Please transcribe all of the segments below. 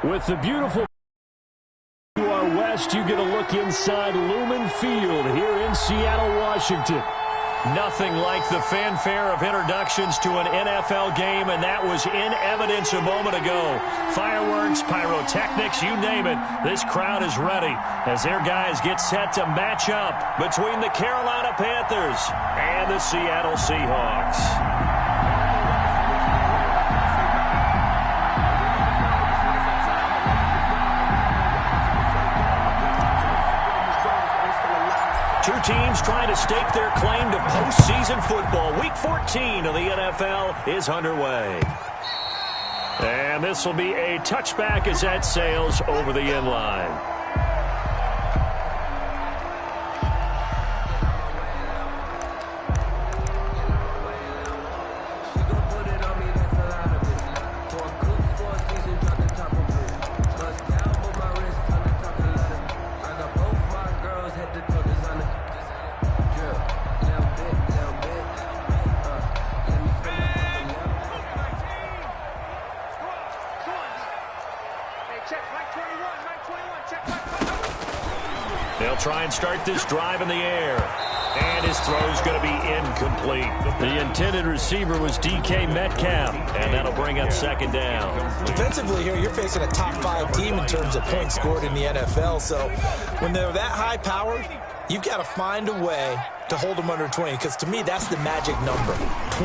With the beautiful to our west, you get a look inside Lumen Field here in Seattle, Washington. Nothing like the fanfare of introductions to an NFL game, and that was in evidence a moment ago. Fireworks, pyrotechnics, you name it. This crowd is ready as their guys get set to match up between the Carolina Panthers and the Seattle Seahawks. Two teams trying to stake their claim to postseason football. Week 14 of the NFL is underway. And this will be a touchback as that sails over the end line. They'll try and start this drive in the air. And his throw's going to be incomplete. The intended receiver was DK Metcalf, and that'll bring up second down. Defensively here, you're facing a top-5 team in terms of points scored in the NFL. So when they're that high-powered, you've got to find a way to hold them under 20, because to me, that's the magic number.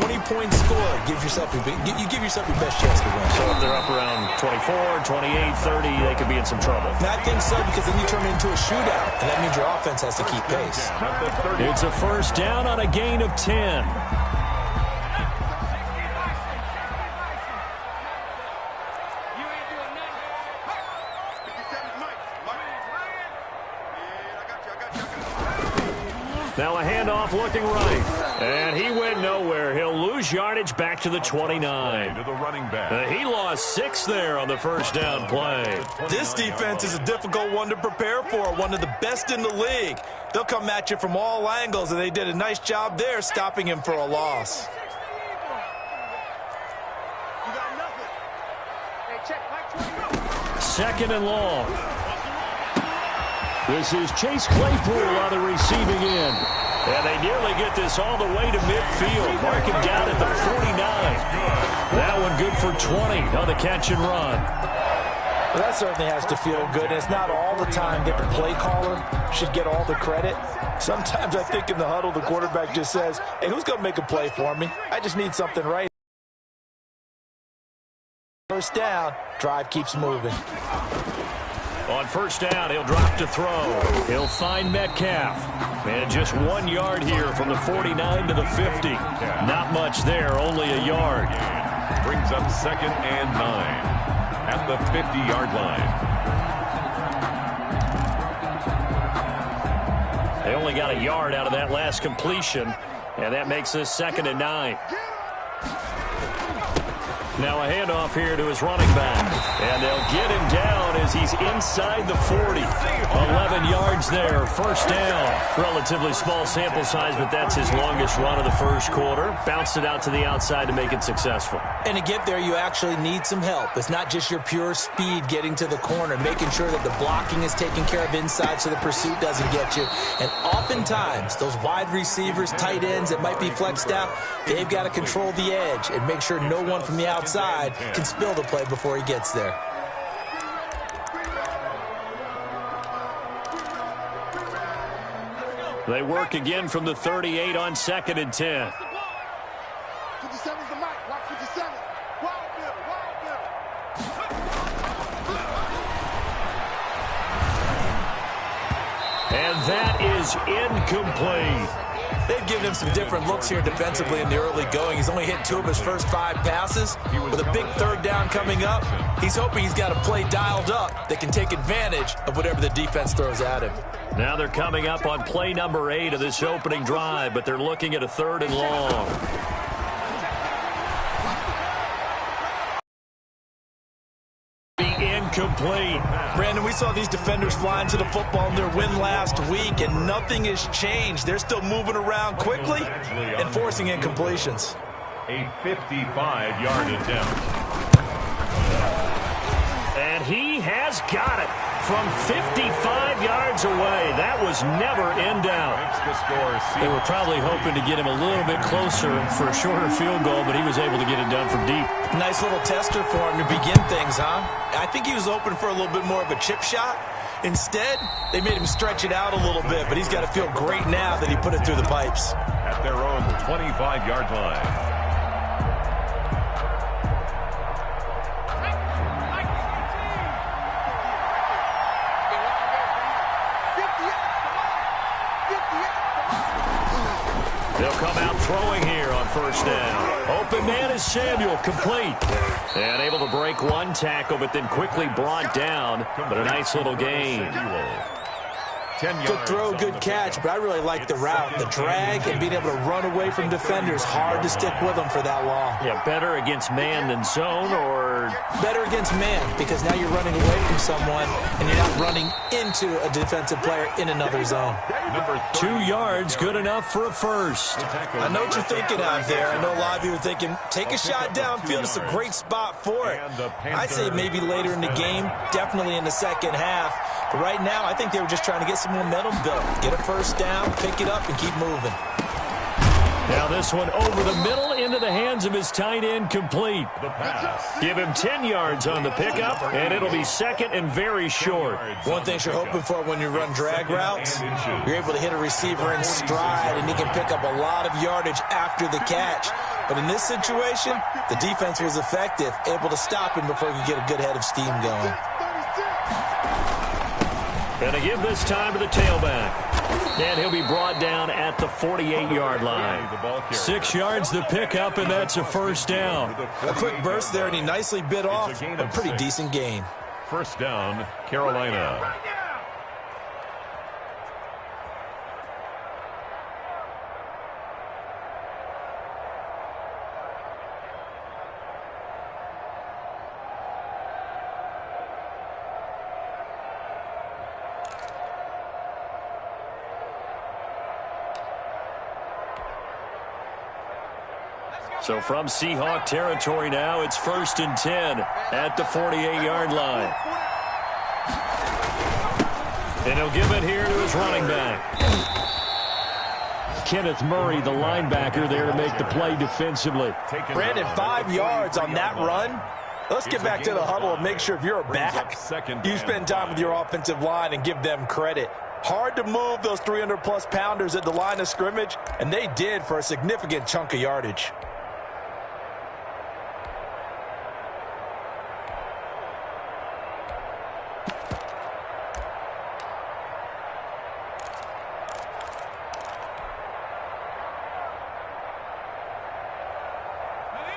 20 points scored gives yourself you give yourself your best chance to win. So if they're up around 24, 28, 30, they could be in some trouble. And I think so, because then you turn it into a shootout, and that means your offense has to keep pace. It's a first down on a gain of 10. Now a handoff looking right. And he went nowhere. He'll lose yardage back to the 29. To the running back. He lost 6 there on the first down play. This defense is a difficult one to prepare for, one of the best in the league. They'll come at you from all angles, and they did a nice job there stopping him for a loss. Second and long. This is Chase Claypool on the receiving end. And they nearly get this all the way to midfield. Mark him down at the 49. That one good for 20 on the catch and run. Well, that certainly has to feel good. And it's not all the time that the play caller should get all the credit. Sometimes I think in the huddle, the quarterback just says, hey, who's going to make a play for me? I just need something right. First down, drive keeps moving. On first down, he'll drop to throw. He'll find Metcalf. And just 1 yard here from the 49 to the 50. Not much there, only a yard. Brings up second and 9 at the 50-yard line. They only got a yard out of that last completion, and that makes this second and 9. Now a handoff here to his running back. And they'll get him down as he's inside the 40. 11 yards there, first down. Relatively small sample size, but that's his longest run of the first quarter. Bounced it out to the outside to make it successful. And to get there, you actually need some help. It's not just your pure speed getting to the corner, making sure that the blocking is taken care of inside so the pursuit doesn't get you. And oftentimes, those wide receivers, tight ends that might be flexed out, they've got to control the edge and make sure no one from the outside can spill the play before he gets there. They work again from the 38 on second and 10. 57's the mic. Watch 57. Wild bill. And that is incomplete. They've given him some different looks here defensively in the early going. He's only hit 2 of his first 5 passes. With a big third down coming up, he's hoping he's got a play dialed up that can take advantage of whatever the defense throws at him. Now they're coming up on play number 8 of this opening drive, but they're looking at a third and long. Incomplete. Brandon, we saw these defenders flying to the football in their win last week, and nothing has changed. They're still moving around quickly and forcing incompletions. A 55-yard attempt. And he has got it from 55 yards away. That was never in doubt. They were probably hoping to get him a little bit closer for a shorter field goal, but he was able to get it done from deep. Nice little tester for him to begin things, huh? I think he was open for a little bit more of a chip shot. Instead, they made him stretch it out a little bit, but he's got to feel great now that he put it through the pipes. At their own 25-yard line. They'll come out throwing here on first down. Open man is Samuel, complete. And able to break one tackle, but then quickly brought down. But a nice little gain. Good throw, good catch, but I really like the route, the drag, and being able to run away from defenders. Hard to stick with them for that long. Yeah, better against man than zone, or? Better against man, because now you're running away from someone, and you're not running into a defensive player in another zone. 2 yards, good enough for a first. I know what you're thinking out there. I know a lot of you are thinking, take a shot downfield. It's a great spot for it. I'd say maybe later in the game, definitely in the second half. But right now, I think they were just trying to get some momentum built. Get a first down, pick it up, and keep moving. Now this one over the middle into the hands of his tight end, complete. Give him 10 yards on the pickup, and it'll be second and very short. One thing you're hoping for when you run drag routes, you're able to hit a receiver in stride, and he can pick up a lot of yardage after the catch. But in this situation, the defense was effective, able to stop him before he could get a good head of steam going. And they give this time to the tailback. And he'll be brought down at the 48-yard line. 6 yards the pickup, and that's a first down. A quick burst there, and he nicely bit off a pretty decent gain. First down, Carolina. So from Seahawk territory now, it's 1st and 10 at the 48-yard line. And he'll give it here to his running back. Kenneth Murray, the linebacker, there to make the play defensively. Brandon, 5 yards on that run. Let's get back to the huddle and make sure if you're a back, you spend time with your offensive line and give them credit. Hard to move those 300-plus pounders at the line of scrimmage, and they did for a significant chunk of yardage.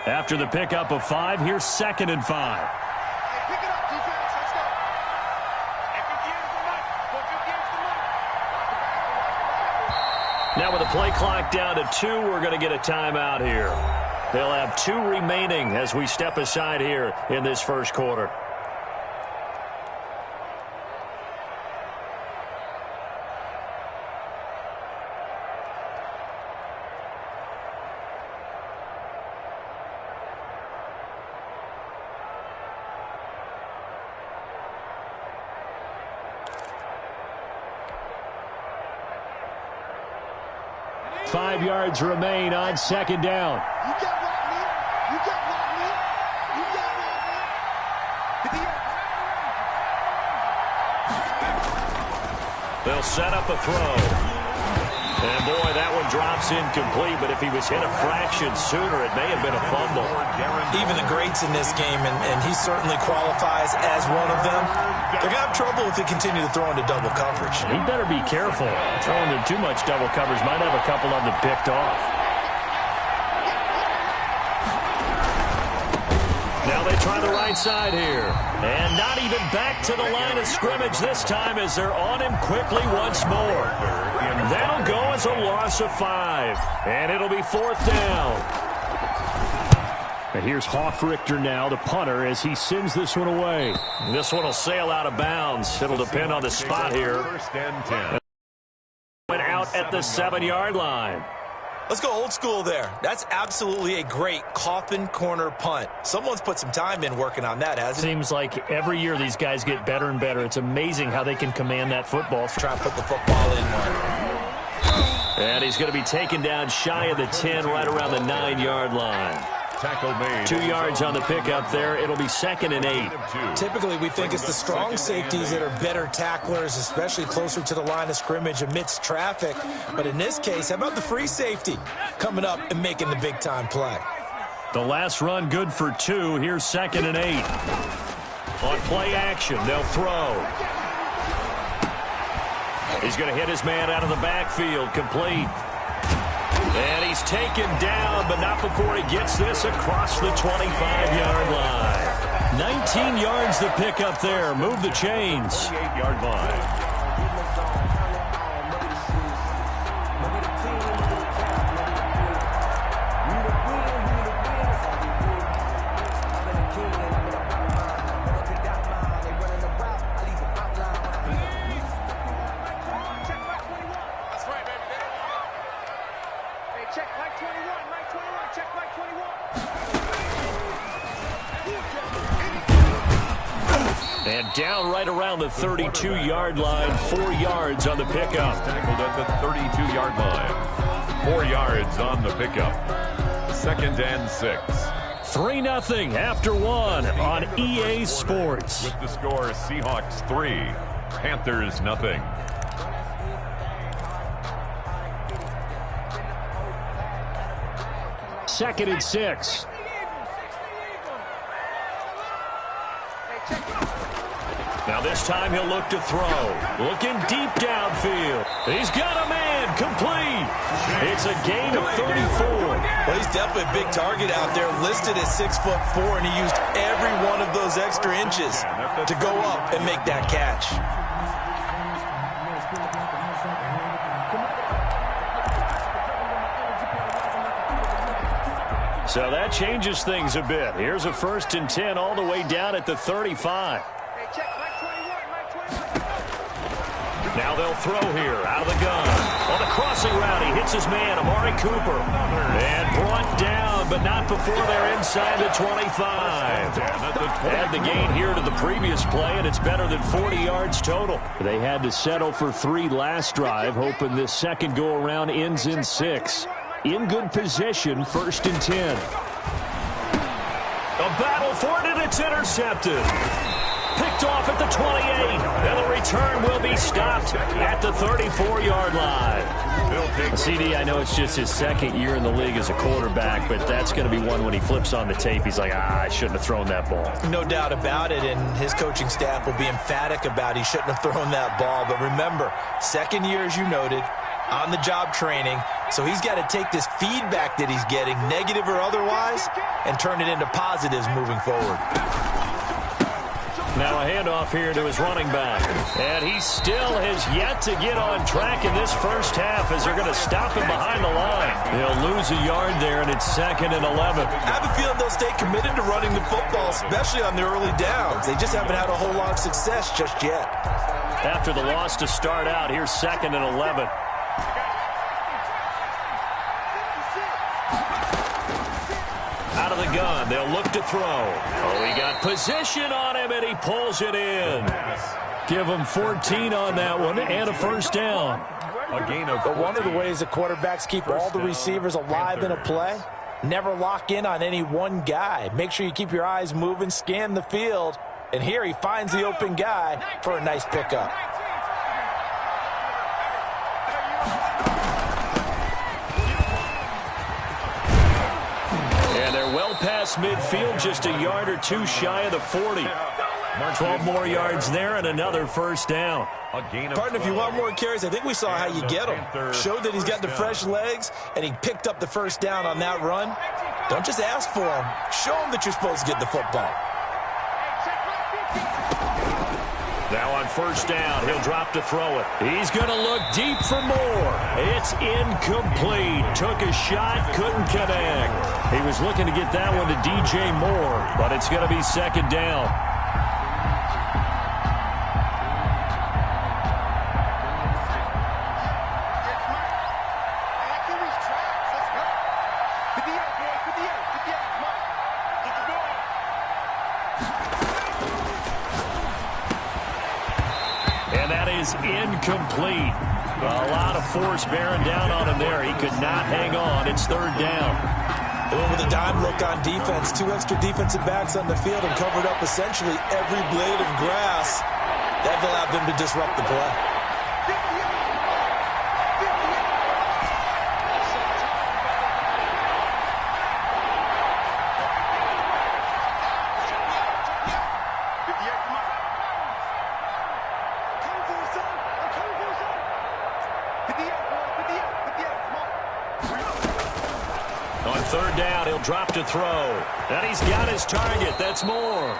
After the pickup of 5, here's 2nd and 5. Now with the play clock down to 2, we're going to get a timeout here. They'll have 2 remaining as we step aside here in this first quarter. Five yards remain on 2nd down. They'll set up a throw. And boy, that one drops incomplete, but if he was hit a fraction sooner, it may have been a fumble. Even the greats in this game, and he certainly qualifies as one of them, they're going to have trouble if they continue to throw into double coverage. He better be careful. Throwing into too much double coverage might have a couple of them picked off. Now they try the right side here. And not even back to the line of scrimmage this time as they're on him quickly once more. That'll go as a loss of 5. And it'll be 4th down. And here's Hofrichter now, the punter, as he sends this one away. This one will sail out of bounds. It'll depend on the spot here. First and 10. Went out at the 7-yard line. Let's go old school there. That's absolutely a great coffin corner punt. Someone's put some time in working on that, hasn't it? Seems like every year these guys get better and better. It's amazing how they can command that football. Try and put the football in, Mark. And he's going to be taken down shy of the 10, right around the 9-yard line. Tackle made. 2 yards on the pickup there. It'll be 2nd and 8. Typically, we think it's the strong safeties that are better tacklers, especially closer to the line of scrimmage amidst traffic. But in this case, how about the free safety coming up and making the big-time play? The last run good for 2. Here's 2nd and 8. On play action, they'll throw. He's going to hit his man out of the backfield, complete. And he's taken down, but not before he gets this across the 25-yard line. 19 yards to pick up there. Move the chains. 28-yard line. Check Mike 21, Mike 21, check Mike 21. And down right around the 32-yard line. 4 yards on the pickup. Tackled at the 32-yard line. 4 yards on the pickup. 2nd and 6. 3-0 after 1 on EA Sports. With the score, Seahawks 3, Panthers 0. Second and 6. Now this time he'll look to throw. Looking deep downfield. He's got a man, complete. It's a gain of 34. Well, he's definitely a big target out there, listed at 6'4", and he used every one of those extra inches to go up and make that catch. So that changes things a bit. Here's a 1st and 10 all the way down at the 35. Now they'll throw here out of the gun. On the crossing route, he hits his man, Amari Cooper. And brought down, but not before they're inside the 25. Add the gain here to the previous play, and it's better than 40 yards total. They had to settle for 3 last drive, hoping this second go-around ends in 6. In good position, 1st and 10. A battle for it, and it's intercepted. Picked off at the 28, and the return will be stopped at the 34-yard line. CD, I know it's just his 2nd year in the league as a quarterback, but that's going to be one when he flips on the tape, he's like, I shouldn't have thrown that ball. No doubt about it, and his coaching staff will be emphatic about he shouldn't have thrown that ball. But remember, 2nd year, as you noted, on-the-job training, so he's got to take this feedback that he's getting, negative or otherwise, and turn it into positives moving forward. Now a handoff here to his running back. And he still has yet to get on track in this first half as they're going to stop him behind the line. They'll lose a yard there, and it's 2nd and 11. I have a feeling they'll stay committed to running the football, especially on the early downs. They just haven't had a whole lot of success just yet. After the loss to start out, here's 2nd and 11. Out of the gun, they'll look to throw. Oh, he got position on him, and he pulls it in. Give him 14 on that one and a 1st down. A gain of But one of the ways the quarterbacks keep all the receivers alive in a play, never lock in on any one guy. Make sure you keep your eyes moving, scan the field, and here he finds the open guy for a nice pickup. And they're well past midfield, just a yard or 2 shy of the 40. 12 more yards there and another 1st down. Partner, if you want more carries, I think we saw how you get them. Showed that he's got the fresh legs, and he picked up the 1st down on that run. Don't just ask for him. Show him that you're supposed to get the football. Now on 1st down, he'll drop to throw it. He's going to look deep for more. It's incomplete. Took a shot, couldn't connect. He was looking to get that one to DJ Moore, but it's going to be 2nd down. is incomplete. A lot of force bearing down on him there. He could not hang on. It's third down. They went with a dime look on defense. 2 extra defensive backs on the field and covered up essentially every blade of grass. That allowed them to disrupt the play. On third down, he'll drop to throw. And he's got his target. That's Moore.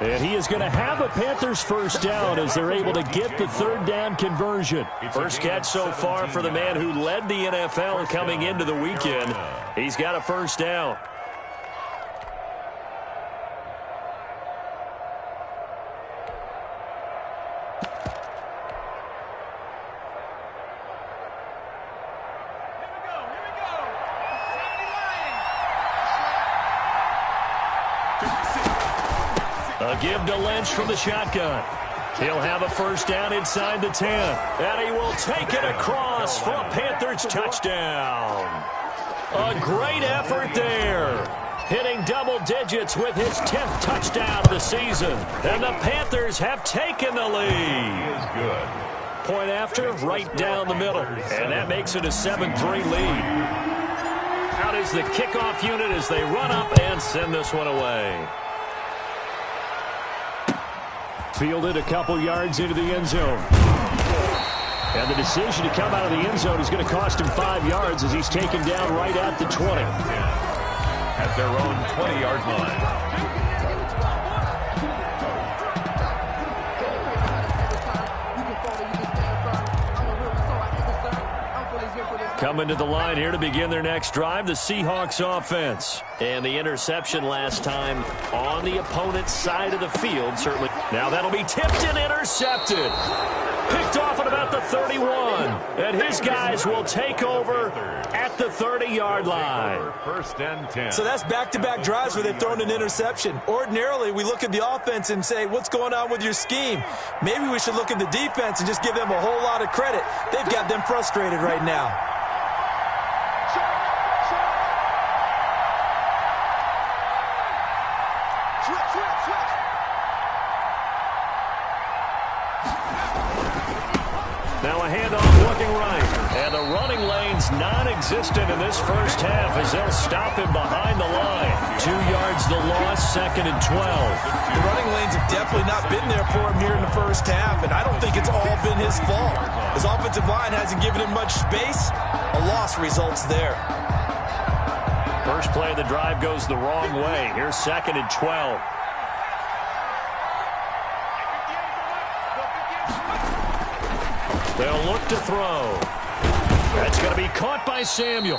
And he is going to have a Panthers first down as they're able to get the third down conversion. First catch so far for the man who led the NFL coming into the weekend. He's got a first down. A give to Lynch from the shotgun. He'll have a first down inside the 10. And he will take it across for a Panthers touchdown. A great effort there. Hitting double digits with his 10th touchdown of the season. And the Panthers have taken the lead. Good. Point after, right down the middle. And that makes it a 7-3 lead. Out is the kickoff unit as they run up and send this one away. Fielded a couple yards into the end zone. And the decision to come out of the end zone is going to cost him 5 yards as he's taken down right at the 20. At their own 20-yard line. Coming to the line here to begin their next drive, the Seahawks offense. And the interception last time on the opponent's side of the field, certainly. Now that'll be tipped and intercepted. Picked off at about the 31. And his guys will take over at the 30-yard line. First and 10. So that's back-to-back drives where they've thrown an interception. Ordinarily, we look at the offense and say, what's going on with your scheme? Maybe we should look at the defense and just give them a whole lot of credit. They've got them frustrated right now. Now a handoff looking right. And the running lane's non-existent in this first half as they'll stop him behind the line. 2 yards the loss, 2nd and 12. The running lanes have definitely not been there for him here in the first half, and I don't think it's all been his fault. His offensive line hasn't given him much space. A loss results there. First play of the drive goes the wrong way. Here's 2nd and 12. They'll look to throw. That's going to be caught by Samuel.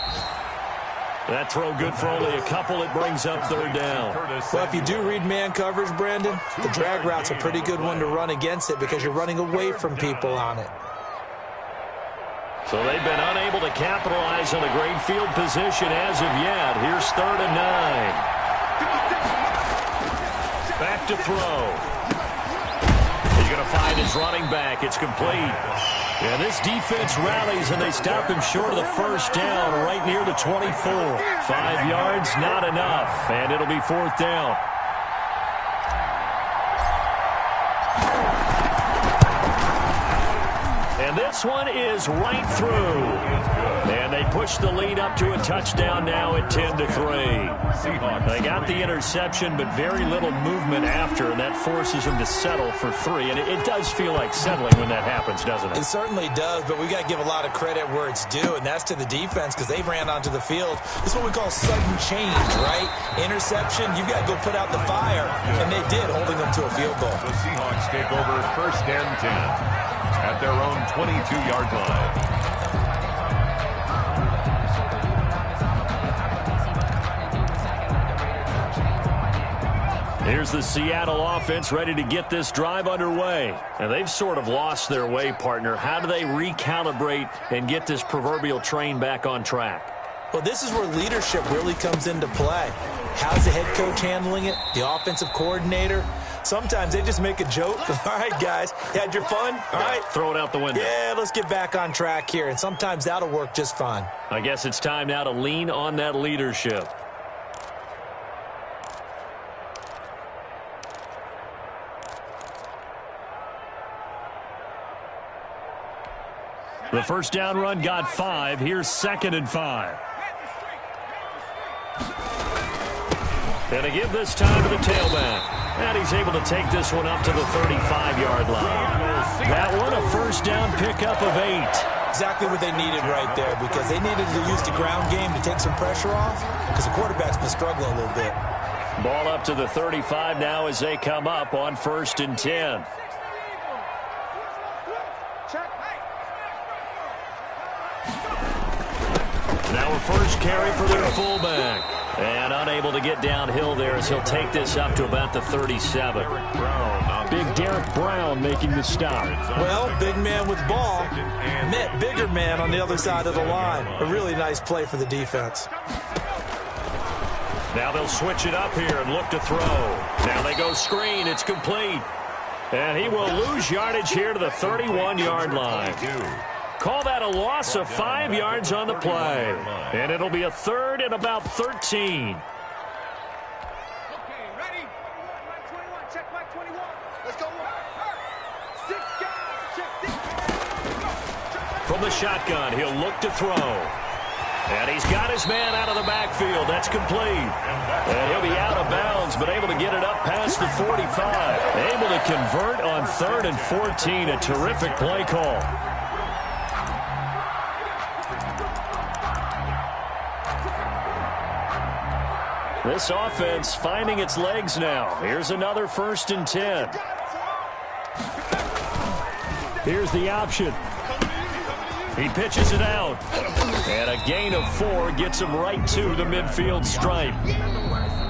That throw good for only a couple. It brings up third down. Well, if you do read man coverage, Brandon, the drag route's a pretty good one to run against it because you're running away from people on it. So they've been unable to capitalize on a great field position as of yet. Here's 3rd and 9. Back to throw. He's going to find his running back. It's complete. And this defense rallies, and they stop him short of the first down right near the 24. 5 yards, not enough, and it'll be 4th down. And this one is right through. And they push the lead up to a touchdown now at 10-3. They got the interception, but very little movement after, and that forces them to settle for 3. And it does feel like settling when that happens, doesn't it? It certainly does, but we got to give a lot of credit where it's due, and that's to the defense because they ran onto the field. This is what we call sudden change, right? Interception, you got to go put out the fire, and they did, holding them to a field goal. The Seahawks take over 1st and 10 at their own 22-yard line. Here's the Seattle offense ready to get this drive underway. And they've sort of lost their way, partner. How do they recalibrate and get this proverbial train back on track? Well, this is where leadership really comes into play. How's the head coach handling it? The offensive coordinator? Sometimes they just make a joke. All right, guys, you had your fun? All right. Throw it out the window. Yeah, let's get back on track here, and sometimes that'll work just fine. I guess it's time now to lean on that leadership. The first down run got 5. Here's 2nd and 5. And to give this time to the tailback. And he's able to take this one up to the 35-yard line. That one, a first down pickup of 8. Exactly what they needed right there, because they needed to use the ground game to take some pressure off, because the quarterback's been struggling a little bit. Ball up to the 35 now as they come up on 1st and 10. Now a first carry for their fullback. And unable to get downhill there as he'll take this up to about the 37. Big Derek Brown making the stop. Well, big man with ball met bigger man on the other side of the line. A really nice play for the defense. Now they'll switch it up here and look to throw. Now they go screen. It's complete. And he will lose yardage here to the 31-yard line. Call that a loss of 5 yards on the play. And it'll be a 3rd and about 13. Okay, ready? 21, check back 21. Let's go. 6 guys, check 6. From the shotgun, he'll look to throw. And he's got his man out of the backfield. That's complete. And he'll be out of bounds, but able to get it up past the 45. Able to convert on 3rd and 14. A terrific play call. This offense finding its legs now. Here's another 1st and 10. Here's the option. He pitches it out. And a gain of 4 gets him right to the midfield stripe.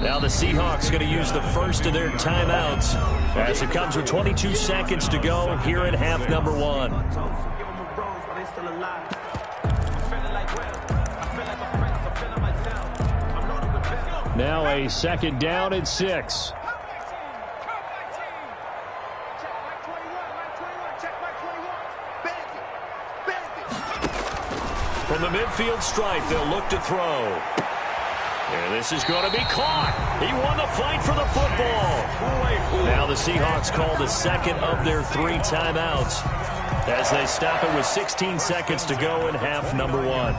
Now the Seahawks going to use the first of their timeouts as it comes with 22 seconds to go here in half number 1. Now a 2nd down and 6. From the midfield stripe, they'll look to throw. And this is going to be caught. He won the fight for the football. Now the Seahawks call the 2nd of their 3 timeouts as they stop it with 16 seconds to go in half number 1.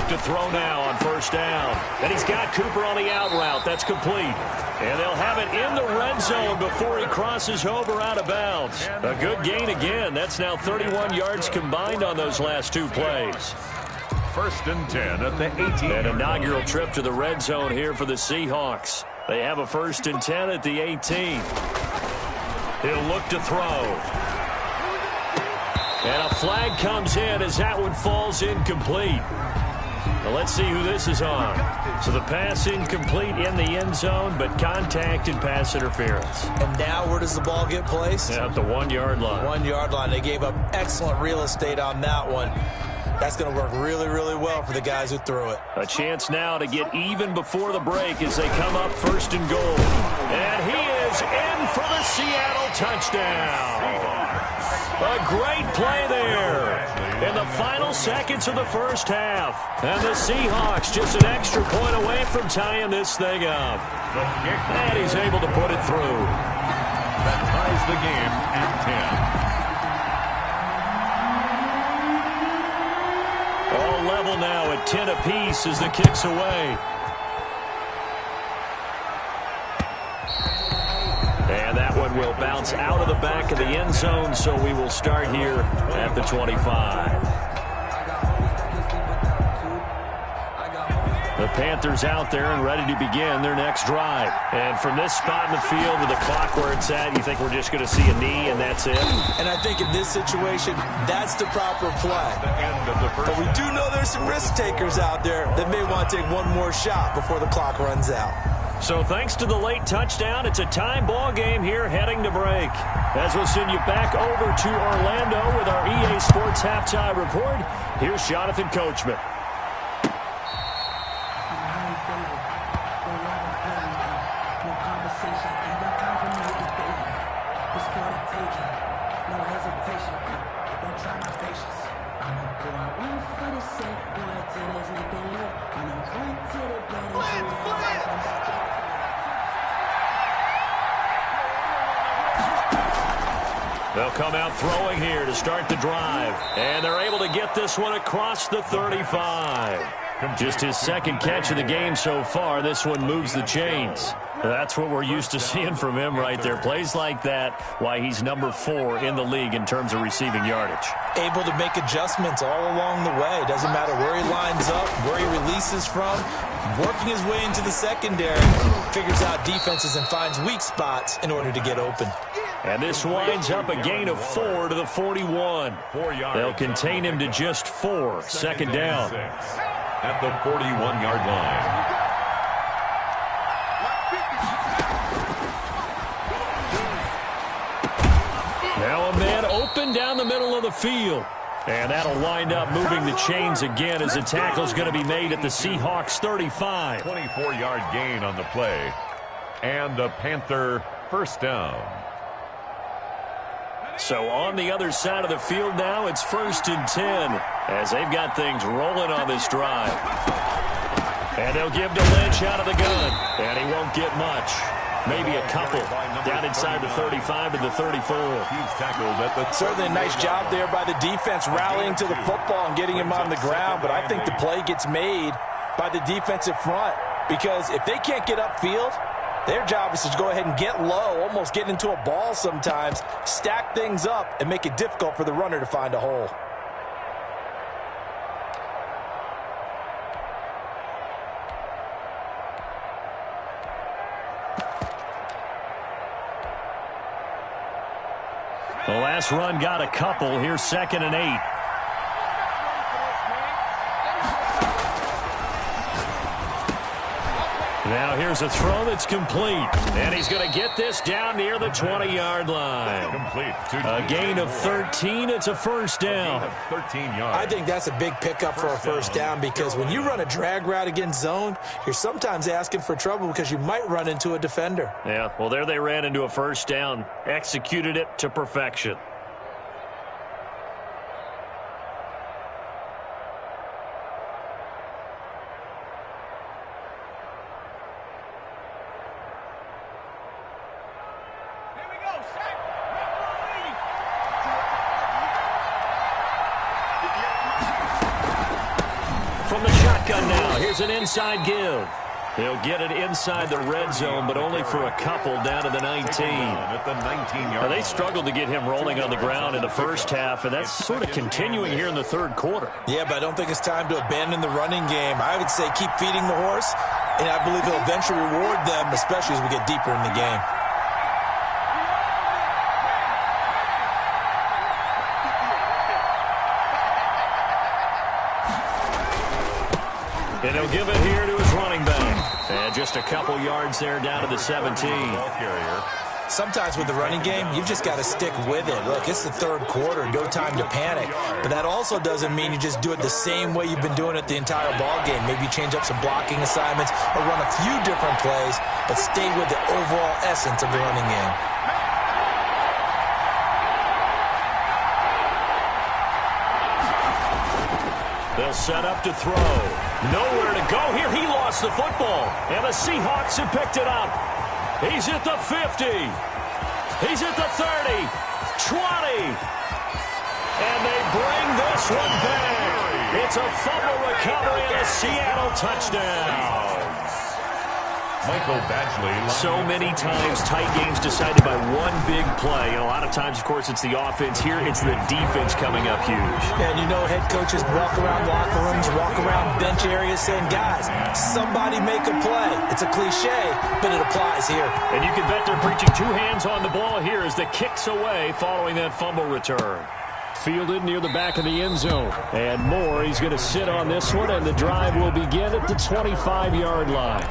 To throw now on 1st down. And he's got Cooper on the out route. That's complete. And they'll have it in the red zone before he crosses over out of bounds. A good gain again. That's now 31 yards combined on those last 2 plays. 1st and 10 at the 18. An inaugural trip to the red zone here for the Seahawks. They have a 1st and 10 at the 18. He'll look to throw. And a flag comes in as that one falls incomplete. Well, let's see who this is on. So the pass incomplete in the end zone, but contact and pass interference. And now where does the ball get placed? At the 1-yard line. 1-yard line. They gave up excellent real estate on that one. That's going to work really, really well for the guys who threw it. A chance now to get even before the break as they come up 1st and goal. And he is in for the Seattle touchdown. A great play there in the final seconds of the first half. And the Seahawks just an extra point away from tying this thing up. And he's able to put it through. That ties the game at 10. All level now at 10 apiece as the kick's away. And that one will bounce out of the back of the end zone, so we will start here at the 25. The Panthers out there and ready to begin their next drive. And from this spot in the field to the clock where it's at, you think we're just going to see a knee and that's it? And I think in this situation, that's the proper play. The end of the first. But we do know there's some risk takers out there that may want to take one more shot before the clock runs out. So thanks to the late touchdown, it's a tie ball game here heading to break. As we'll send you back over to Orlando with our EA Sports Halftime Report, here's Jonathan Coachman. They'll come out throwing here to start the drive. And they're able to get this one across the 35. Just his second catch of the game so far. This one moves the chains. That's what we're used to seeing from him right there. Plays like that, why he's number 4 in the league in terms of receiving yardage. Able to make adjustments all along the way. Doesn't matter where he lines up, where he releases from. Working his way into the secondary. Figures out defenses and finds weak spots in order to get open. And this winds up a gain of 4 to the 41. They'll contain him to just 4. Second down. At the 41-yard line. Now a man open down the middle of the field. And that'll wind up moving the chains again as the tackle's going to be made at the Seahawks 35. 24-yard gain on the play. And a Panther first down. So on the other side of the field now, it's 1st and 10 as they've got things rolling on this drive. And they'll give to Lynch out of the gun. And he won't get much. Maybe a couple down inside the 35 to the 34. He's tackled at the Certainly a nice job there by the defense rallying to the football and getting him on the ground. But I think the play gets made by the defensive front. Because if they can't get upfield, their job is to go ahead and get low, almost get into a ball sometimes, stack things up, and make it difficult for the runner to find a hole. The last run got a couple. Here's 2nd and 8. Now here's a throw that's complete. And he's going to get this down near the 20-yard line. Complete. A gain of 13. It's a first down. 13 yards. I think that's a big pickup for a first down because when you run a drag route against zone, you're sometimes asking for trouble because you might run into a defender. Yeah, well, there they ran into a first down. Executed it to perfection. From the shotgun now, here's an inside give. He'll get it inside the red zone, but only for a couple down to the 19. At the 19-yard Now, they struggled to get him rolling on the ground in the first half, and that's sort of continuing here in the third quarter. Yeah, but I don't think it's time to abandon the running game. I would say keep feeding the horse, and I believe he'll eventually reward them, especially as we get deeper in the game. And he'll give it here to his running back. And just a couple yards there down to the 17. Sometimes with the running game, you've just got to stick with it. Look, it's the third quarter, no time to panic. But that also doesn't mean you just do it the same way you've been doing it the entire ball game. Maybe change up some blocking assignments or run a few different plays, but stay with the overall essence of the running game. They'll set up to throw. Nowhere to go here. He lost the football. And the Seahawks have picked it up. He's at the 50. He's at the 30. 20. And they bring this one back. It's a fumble recovery and a Seattle touchdown. Michael Badgley. So many times tight games decided by one big play. And a lot of times, of course, it's the offense. Here, it's the defense coming up huge. And you know, head coaches walk around locker rooms, walk around bench areas saying, guys, somebody make a play. It's a cliche, but it applies here. And you can bet they're preaching two hands on the ball here as the kick's away following that fumble return. Fielded near the back of the end zone. And Moore, he's going to sit on this one, and the drive will begin at the 25-yard line.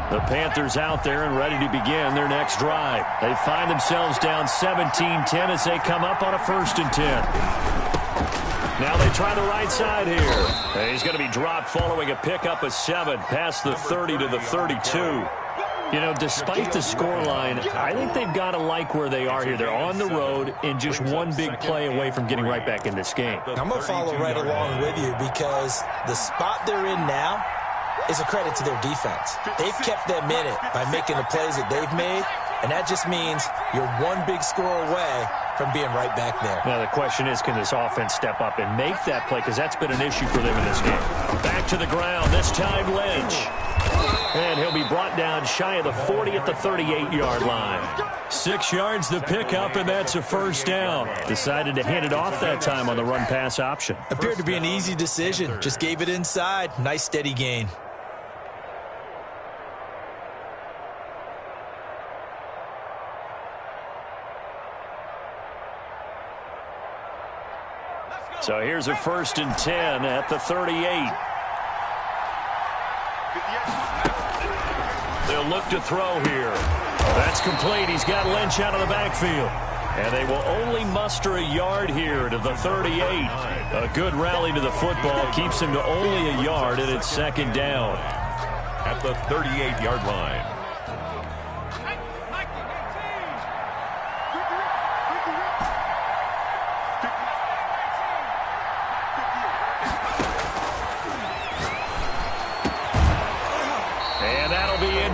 The Panthers out there and ready to begin their next drive. They find themselves down 17-10 as they come up on a 1st and 10. Now they try the right side here. And he's going to be dropped following a pickup of 7 past the 30 to the 32. You know, despite the scoreline, I think they've got to like where they are here. They're on the road and just one big play away from getting right back in this game. I'm going to follow right along with you because the spot they're in now is a credit to their defense. They've kept them in it by making the plays that they've made, and that just means you're one big score away from being right back there. Now the question is, can this offense step up and make that play? Because that's been an issue for them in this game. Back to the ground, this time Lynch. And he'll be brought down shy of the 40 at the 38-yard line. 6 yards the pickup, and that's a 1st down. Decided to hand it off that time on the run-pass option. Appeared to be an easy decision. Just gave it inside. Nice steady gain. So here's a 1st and 10 at the 38. They'll look to throw here. That's complete. He's got Lynch out of the backfield. And they will only muster a yard here to the 38. A good rally to the football keeps him to only a yard, and it's 2nd down. At the 38-yard line.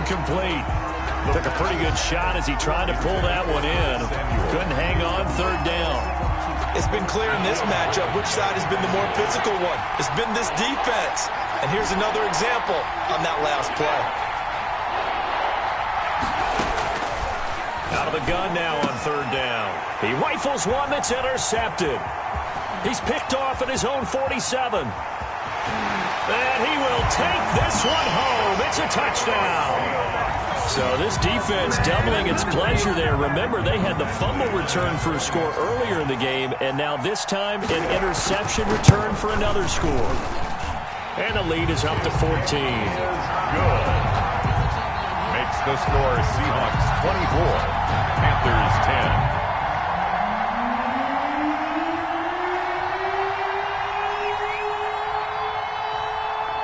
Complete. Took a pretty good shot as he tried to pull that one in. Couldn't hang on 3rd down. It's been clear in this matchup which side has been the more physical one. It's been this defense. And here's another example on that last play. Out of the gun now on 3rd down. He rifles one that's intercepted. He's picked off at his own 47. And he will take this one home. It's a touchdown. So this defense doubling its pleasure there. Remember, they had the fumble return for a score earlier in the game, and now this time an interception return for another score. And the lead is up to 14. Good. Makes the score Seahawks 24, Panthers 10.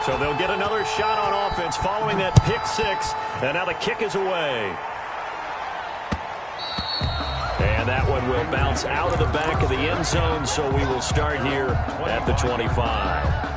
So they'll get another shot on offense following that pick 6. And now the kick is away. And that one will bounce out of the back of the end zone. So we will start here at the 25.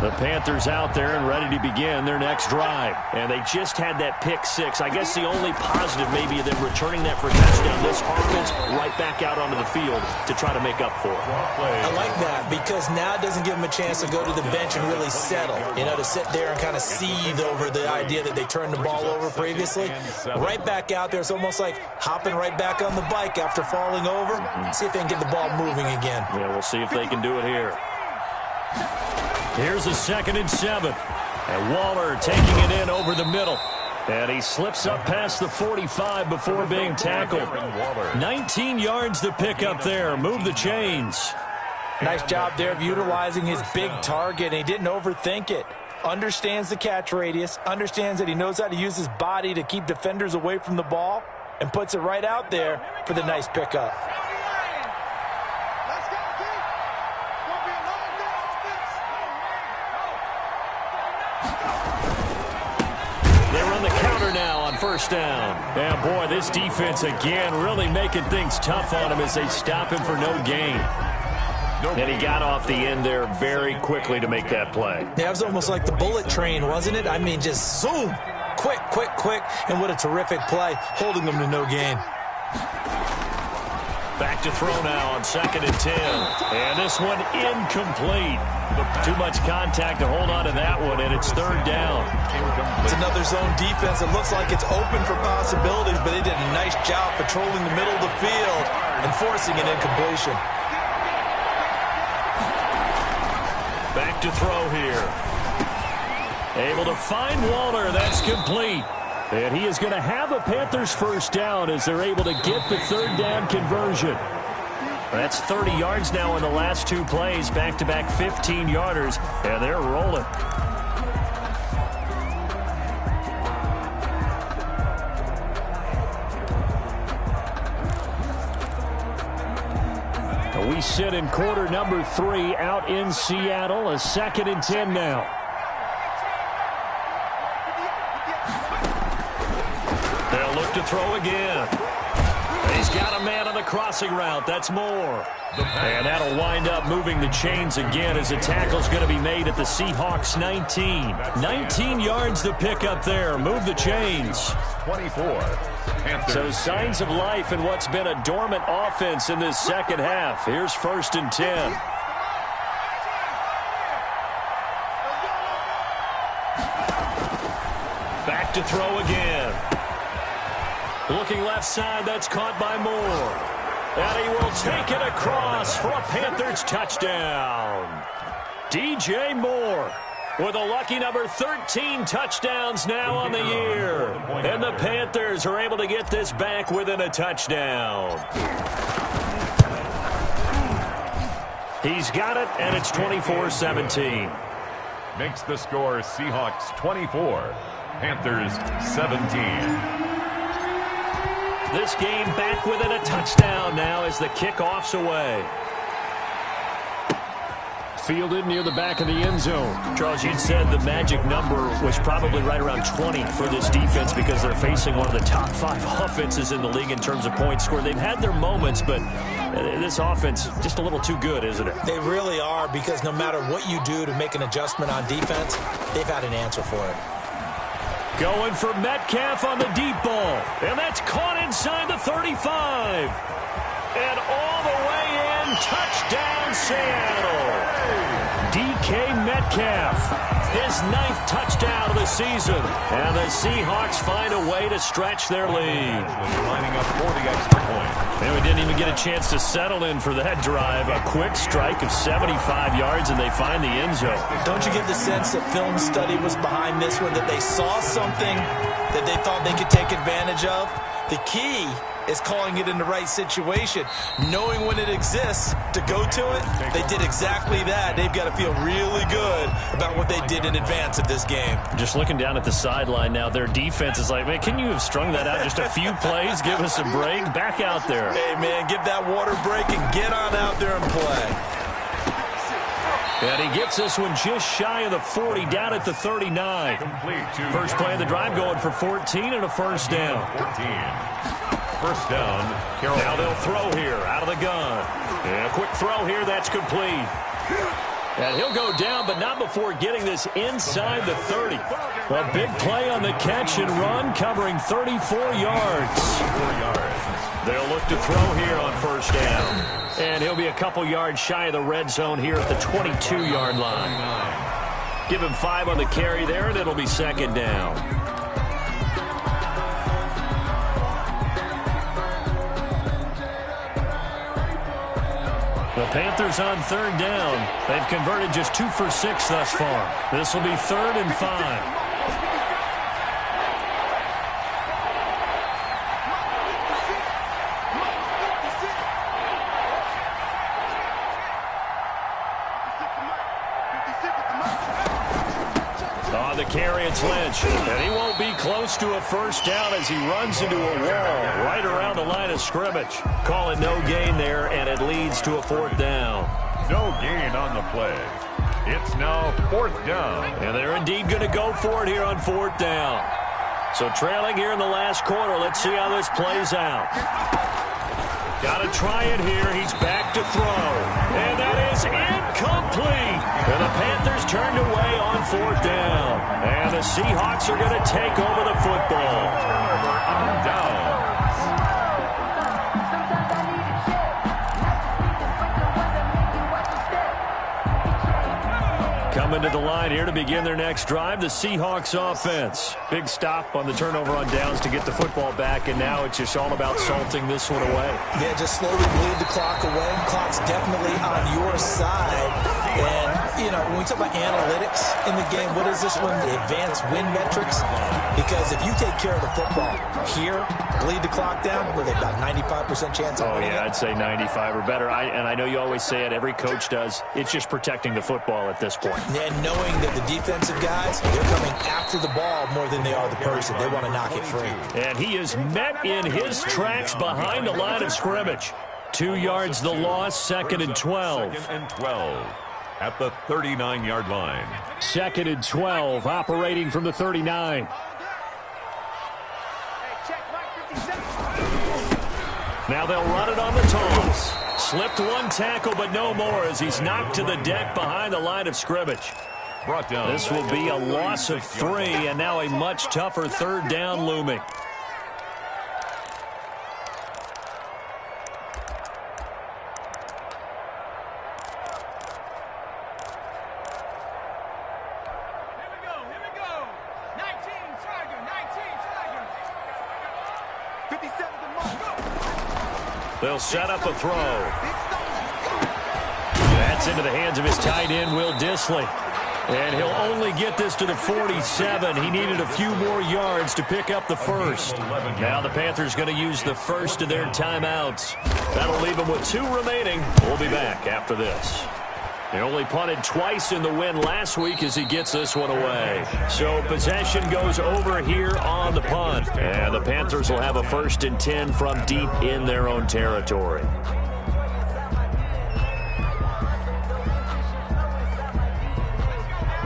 The Panthers out there and ready to begin their next drive. And they just had that pick 6. I guess the only positive maybe of them returning that for a touchdown. This offense right back out onto the field to try to make up for it. I like that because now it doesn't give them a chance to go to the bench and really settle. You know, to sit there and kind of seethe over the idea that they turned the ball over previously. Right back out there. It's almost like hopping right back on the bike after falling over. See if they can get the ball moving again. Yeah, we'll see if they can do it here. Here's a 2nd and 7. And Waller taking it in over the middle. And he slips up past the 45 before being tackled. 19 yards to pick up there. Move the chains. Nice job there of utilizing his big target. And he didn't overthink it. Understands the catch radius. Understands that he knows how to use his body to keep defenders away from the ball. And puts it right out there for the nice pickup. On 1st down. Yeah, boy, this defense again really making things tough on him as they stop him for no gain. And he got off the end there very quickly to make that play. Yeah, it was almost like the bullet train, wasn't it? I mean, just zoom. Quick, quick, quick. And what a terrific play, holding them to no gain. Back to throw now on 2nd and 10. And this one incomplete. Too much contact to hold on to that one, and it's 3rd down. It's another zone defense. It looks like it's open for possibilities, but they did a nice job patrolling the middle of the field and forcing an incompletion. Back to throw here. Able to find Waller. That's complete. And he is going to have a Panthers 1st down as they're able to get the 3rd down conversion. That's 30 yards now in the last 2 plays. Back-to-back 15-yarders, and they're rolling. We sit in quarter number 3 out in Seattle. A 2nd and 10 now. They'll look to throw again. He's got a man on the crossing route. That's Moore. And that'll wind up moving the chains again as the tackle's going to be made at the Seahawks 19. 19 yards to pick up there. Move the chains. 24. So signs of life in what's been a dormant offense in this second half. Here's 1st and 10. Back to throw again. Looking left side, that's caught by Moore. And he will take it across for a Panthers touchdown. DJ Moore with a lucky number 13 touchdowns now on the year. And the Panthers are able to get this back within a touchdown. He's got it, and it's 24-17. Makes the score Seahawks 24, Panthers 17. This game back within a touchdown now as the kickoff's away. Fielded near the back of the end zone. Charles, you'd said the magic number was probably right around 20 for this defense because they're facing one of the top 5 offenses in the league in terms of points scored. They've had their moments, but this offense just a little too good, isn't it? They really are, because no matter what you do to make an adjustment on defense, they've had an answer for it. Going for Metcalf on the deep ball. And that's caught inside the 35. And all the way in, touchdown Seattle. DK Metcalf, his 9th touchdown of the season. And the Seahawks find a way to stretch their lead. Lining up for the extra point. And we didn't even get a chance to settle in for that drive. A quick strike of 75 yards, and they find the end zone. Don't you get the sense that film study was behind this one, that they saw something that they thought they could take advantage of? The key is calling it in the right situation, knowing when it exists to go to it. They did exactly that. They've got to feel really good about what they did in advance of this game. Just looking down at the sideline now, their defense is like, man, can you have strung that out just a few plays? Give us a break. Back out there. Hey, man, give that water break and get on out there and play. And he gets this one just shy of the 40, down at the 39. First play of the drive going for 14 and a 1st down. 1st down, Carolina. Now they'll throw here out of the gun. And a quick throw here, that's complete. And he'll go down, but not before getting this inside the 30. A big play on the catch and run, covering 34 yards. They'll look to throw here on 1st down. And he'll be a couple yards shy of the red zone here at the 22-yard line. Give him 5 on the carry there, and it'll be 2nd down. The Panthers on 3rd down. They've converted just 2 for 6 thus far. This will be 3rd and 5. On the carry, it's Lynch. And he won't be close to a 1st down as he runs into a wall right around the line of scrimmage. Call it no gain there, and it leads to a 4th down. No gain on the play. It's now 4th down. And they're indeed going to go for it here on 4th down. So trailing here in the last quarter. Let's see how this plays out. Got to try it here. He's back to throw. And that is incomplete. And the Panthers turned away on 4th down. And the Seahawks are going to take over the football. Turnover on downs. Coming to the line here to begin their next drive, the Seahawks offense. Big stop on the turnover on downs to get the football back, and now it's just all about salting this one away. Yeah, just slowly bleed the clock away. Clock's definitely on your side. And, you know, when we talk about analytics in the game, what is this one? The advanced win metrics? Because if you take care of the football here, bleed the clock down, where they've got 95% chance of winning it. I'd say 95 or better. And I know you always say it, every coach does. It's just protecting the football at this point. And knowing that the defensive guys, they're coming after the ball more than they are the person. They want to knock it free. And he is met in his tracks behind the line of scrimmage. 2 yards the loss, 2nd and 12. 2nd and 12 at the 39-yard line. 2nd and 12, operating from the 39. Now they'll run it on the toss. Slipped one tackle, but no more as he's knocked to the deck behind the line of scrimmage. Brought down. This will be a loss of 3, and now a much tougher 3rd down looming. They'll set up a throw. That's into the hands of his tight end, Will Dissly. And he'll only get this to the 47. He needed a few more yards to pick up the first. Now the Panthers going to use the first of their timeouts. That'll leave them with 2 remaining. We'll be back after this. He only punted twice in the win last week as he gets this one away. So possession goes over here on the punt. And the Panthers will have a 1st and 10 from deep in their own territory.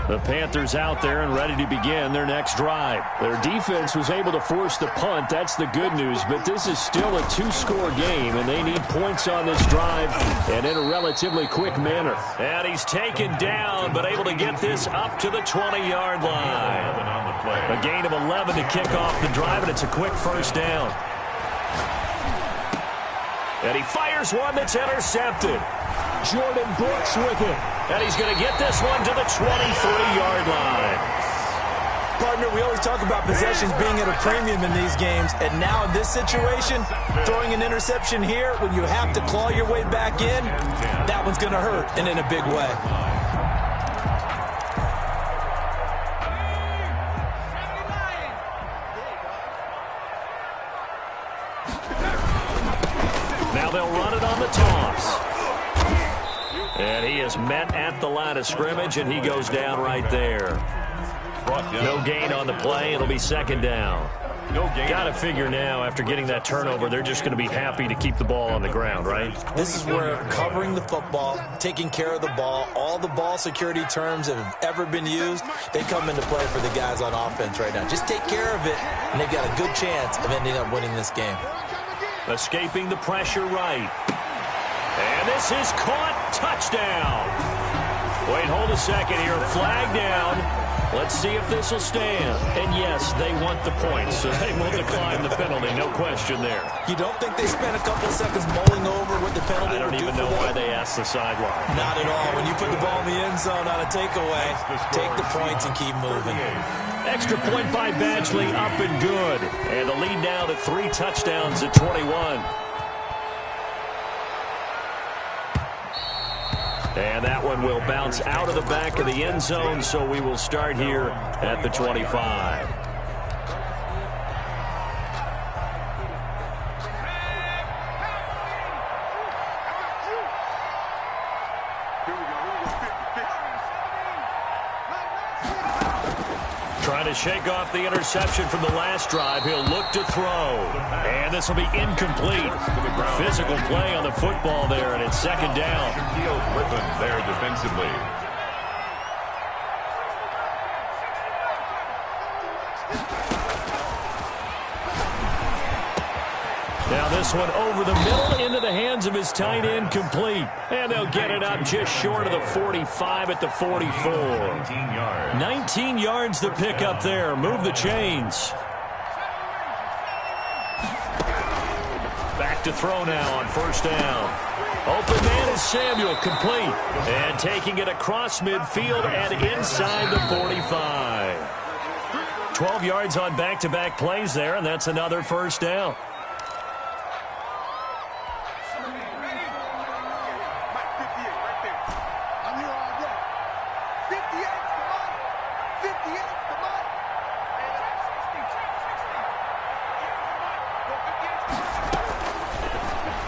The Panthers out there and ready to begin their next drive. Their defense was able to force the punt. That's the good news. But this is still a 2-score game, and they need points on this drive and in a relatively quick manner. And he's taken down, but able to get this up to the 20-yard line. A gain of 11 to kick off the drive, and it's a quick 1st down. And he fires one that's intercepted. Jordan Brooks with it. And he's going to get this one to the 23-yard line. Partner, we always talk about possessions being at a premium in these games. And now in this situation, throwing an interception here when you have to claw your way back in, that one's going to hurt, and in a big way. Now they'll run it on the toss. And he is met at the line of scrimmage, and he goes down right there. No gain on the play. It'll be 2nd down. Got to figure now, after getting that turnover, they're just going to be happy to keep the ball on the ground, right? This is where covering the football, taking care of the ball, all the ball security terms that have ever been used, they come into play for the guys on offense right now. Just take care of it, and they've got a good chance of ending up winning this game. Escaping the pressure right. And this is caught. Touchdown. Wait, hold a second here. Flag down. Let's see if this will stand. And yes, they want the points, so they will decline the penalty. No question there. You don't think they spent a couple seconds mulling over what the penalty I don't even know why they asked the sideline. Not at all. When you put the ball in the end zone on a takeaway, take the points and keep moving. Extra point by Badgley, up and good. And the lead now to 3 touchdowns at 21. And that one will bounce out of the back of the end zone, so we will start here at the 25. Trying to shake off the interception from the last drive. He'll look to throw. And this will be incomplete. Physical play on the football there, and it's 2nd down. Lippin there defensively. Now this one over the middle into the hands of his tight end, complete. And they'll get it up just short of the 45 at the 44. 19 yards the pick up there. Move the chains. Back to throw now on first down. Open man is Samuel, complete. And taking it across midfield and inside the 45. 12 yards on back-to-back plays there, and that's another first down.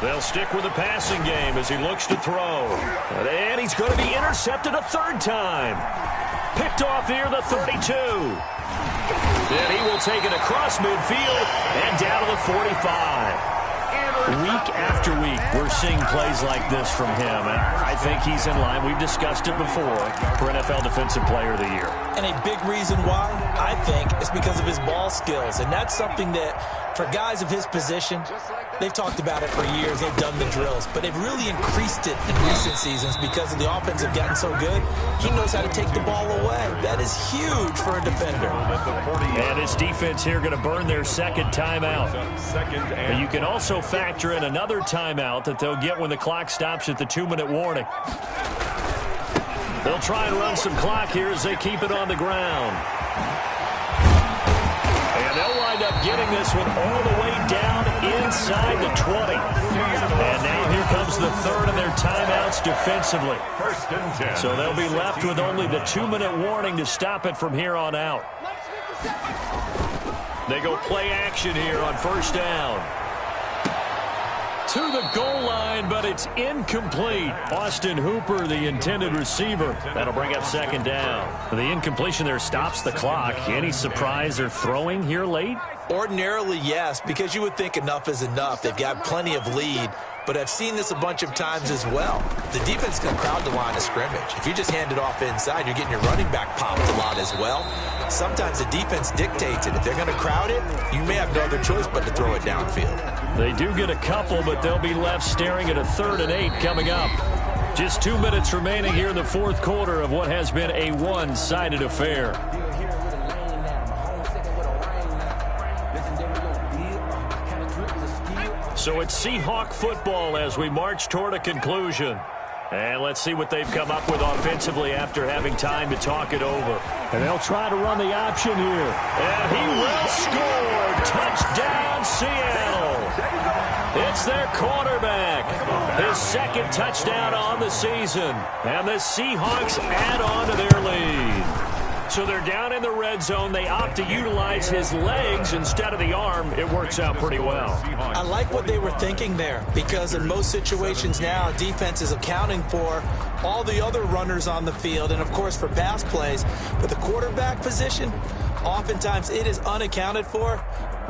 They'll stick with the passing game as he looks to throw. And he's going to be intercepted a third time. Picked off near the 32. And he will take it across midfield and down to the 45. Week after week, we're seeing plays like this from him. And I think he's in line. We've discussed it before for NFL Defensive Player of the Year. And a big reason why, I think, is because of his ball skills. And that's something that, for guys of his position, they've talked about it for years. They've done the drills. But they've really increased it in recent seasons because of the offense have gotten so good. He knows how to take the ball away. That is huge for a defender. And his defense here going to burn their second timeout. But you can also factor in another timeout that they'll get when the clock stops at the 2-minute warning. They'll try and run some clock here as they keep it on the ground. And they'll wind up getting this one all the way down inside the 20. And now here comes the third of their timeouts defensively. First and 10. So they'll be left with only the 2-minute warning to stop it from here on out. They go play action here on first down. To the goal line, but it's incomplete. Austin Hooper, the intended receiver. That'll bring up second down. The incompletion there stops the clock. Any surprise they're throwing here late? Ordinarily, yes, because you would think enough is enough. They've got plenty of lead, but I've seen this a bunch of times as well. The defense can crowd the line of scrimmage. If you just hand it off inside, you're getting your running back popped a lot as well. Sometimes the defense dictates it. If they're going to crowd it, you may have no other choice but to throw it downfield. They do get a couple, but they'll be left staring at a 3rd and 8 coming up. Just 2 minutes remaining here in the fourth quarter of what has been a one-sided affair. So it's Seahawk football as we march toward a conclusion. And let's see what they've come up with offensively after having time to talk it over. And they'll try to run the option here. And he will score. Touchdown, Seattle. It's their quarterback. His second touchdown on the season. And the Seahawks add on to their lead. So they're down in the red zone. They opt to utilize his legs instead of the arm. It works out pretty well. I like what they were thinking there because in most situations now, defense is accounting for all the other runners on the field and, of course, for pass plays. But the quarterback position, oftentimes it is unaccounted for.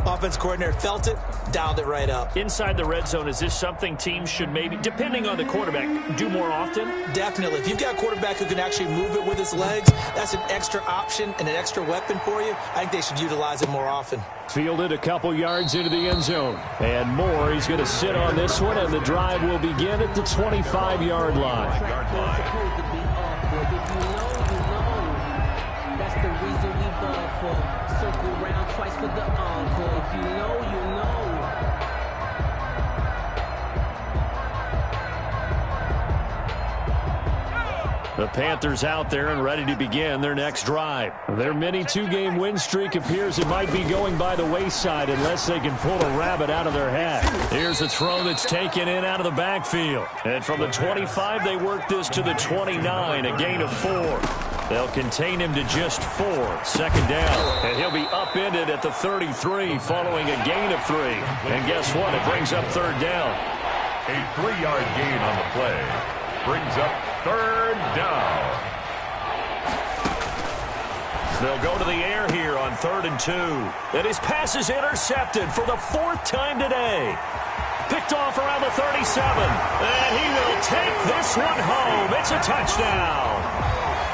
Offense coordinator felt it, dialed it right up. Inside the red zone, is this something teams should maybe, depending on the quarterback, do more often? Definitely. If you've got a quarterback who can actually move it with his legs, that's an extra option and an extra weapon for you. I think they should utilize it more often. Fielded a couple yards into the end zone. And more, he's going to sit on this one, and the drive will begin at the 25-yard line. That's the reason we ball for. Circle round twice for the encore. If you know, you know. The Panthers out there and ready to begin their next drive. Their mini 2-game win streak appears it might be going by the wayside unless they can pull a rabbit out of their hat. Here's a throw that's taken in out of the backfield. And from the 25, they work this to the 29, a gain of 4. They'll contain him to just 4. Second down. And he'll be upended at the 33 following a gain of 3. And guess what? It brings up third down. A 3-yard gain on the play brings up third down. They'll go to the air here on 3rd and 2. And his pass is intercepted for the 4th time today. Picked off around the 37. And he will take this one home. It's a touchdown.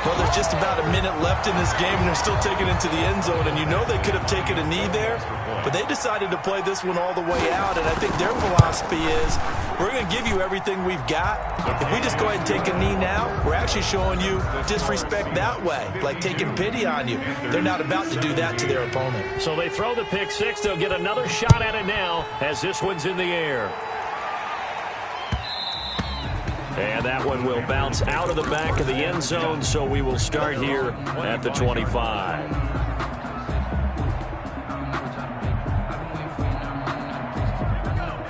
Well, there's just about a minute left in this game, and they're still taking it to the end zone. And you know they could have taken a knee there, but they decided to play this one all the way out. And I think their philosophy is, we're going to give you everything we've got. If we just go ahead and take a knee now, we're actually showing you disrespect that way, like taking pity on you. They're not about to do that to their opponent. So they throw the pick six. They'll get another shot at it now as this one's in the air. And that one will bounce out of the back of the end zone, so we will start here at the 25.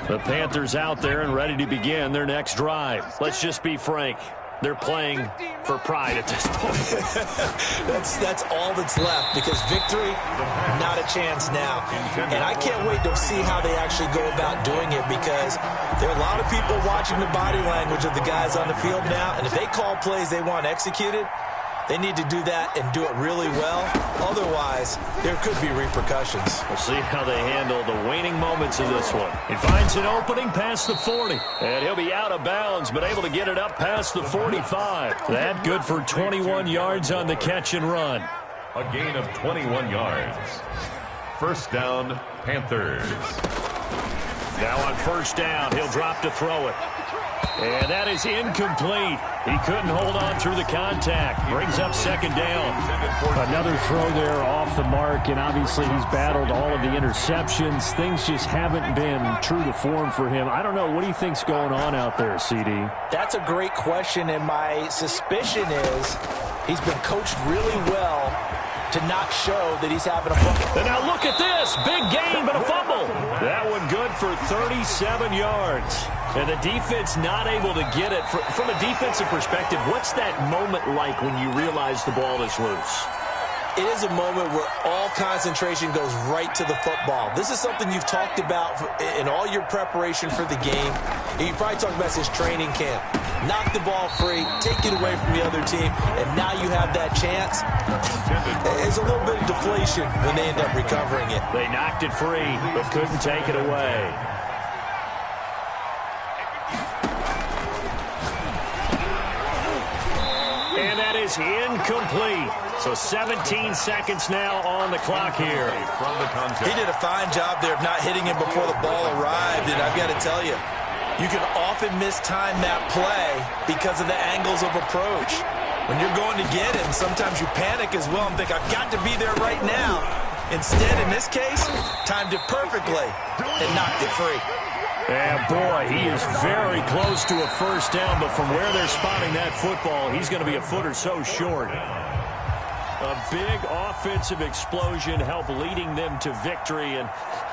The Panthers out there and ready to begin their next drive. Let's just be frank. They're playing for pride at this point. That's all that's left, because victory, not a chance now. And I can't wait to see how they actually go about doing it, because there are a lot of people watching the body language of the guys on the field now, and if they call plays they want executed, they need to do that and do it really well. Otherwise, there could be repercussions. We'll see how they handle the waning moments of this one. He finds an opening past the 40. And he'll be out of bounds, but able to get it up past the 45. That good for 21 yards on the catch and run. A gain of 21 yards. First down, Panthers. Now on first down, he'll drop to throw it. And that is incomplete. He couldn't hold on through the contact. Brings up second down. Another throw there off the mark, and obviously he's battled all of the interceptions. Things just haven't been true to form for him. I don't know. What do you think's going on out there, CD? That's a great question, and my suspicion is he's been coached really well to not show that he's having a fumble. And now look at this. Big gain, but a fumble. That one good for 37 yards. And the defense not able to get it. From a defensive perspective, what's that moment like when you realize the ball is loose? It is a moment where all concentration goes right to the football. This is something you've talked about in all your preparation for the game. You probably talked about this training camp. Knock the ball free, take it away from the other team, and now you have that chance. There's a little bit of deflation when they end up recovering it. They knocked it free, but couldn't take it away. And that is incomplete. So 17 seconds now on the clock here. He did a fine job there of not hitting him before the ball arrived, and I've got to tell you, you can often mistime that play because of the angles of approach. When you're going to get it, and sometimes you panic as well and think, I've got to be there right now. Instead, in this case, timed it perfectly and knocked it free. And boy, he is very close to a first down, but from where they're spotting that football, he's going to be a foot or so short. A big offensive explosion helped leading them to victory, and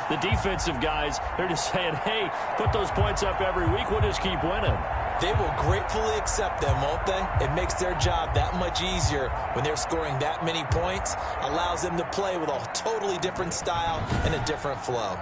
the defensive guys, they're just saying, hey, put those points up every week, we'll just keep winning. They will gratefully accept them, won't they? It makes their job that much easier when they're scoring that many points, allows them to play with a totally different style and a different flow.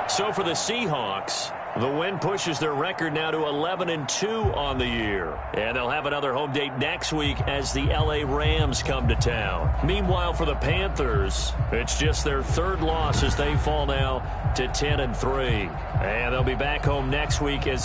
So for the Seahawks, the win pushes their record now to 11-2 on the year. And they'll have another home date next week as the LA Rams come to town. Meanwhile, for the Panthers, it's just their third loss as they fall now to 10-3. And they'll be back home next week as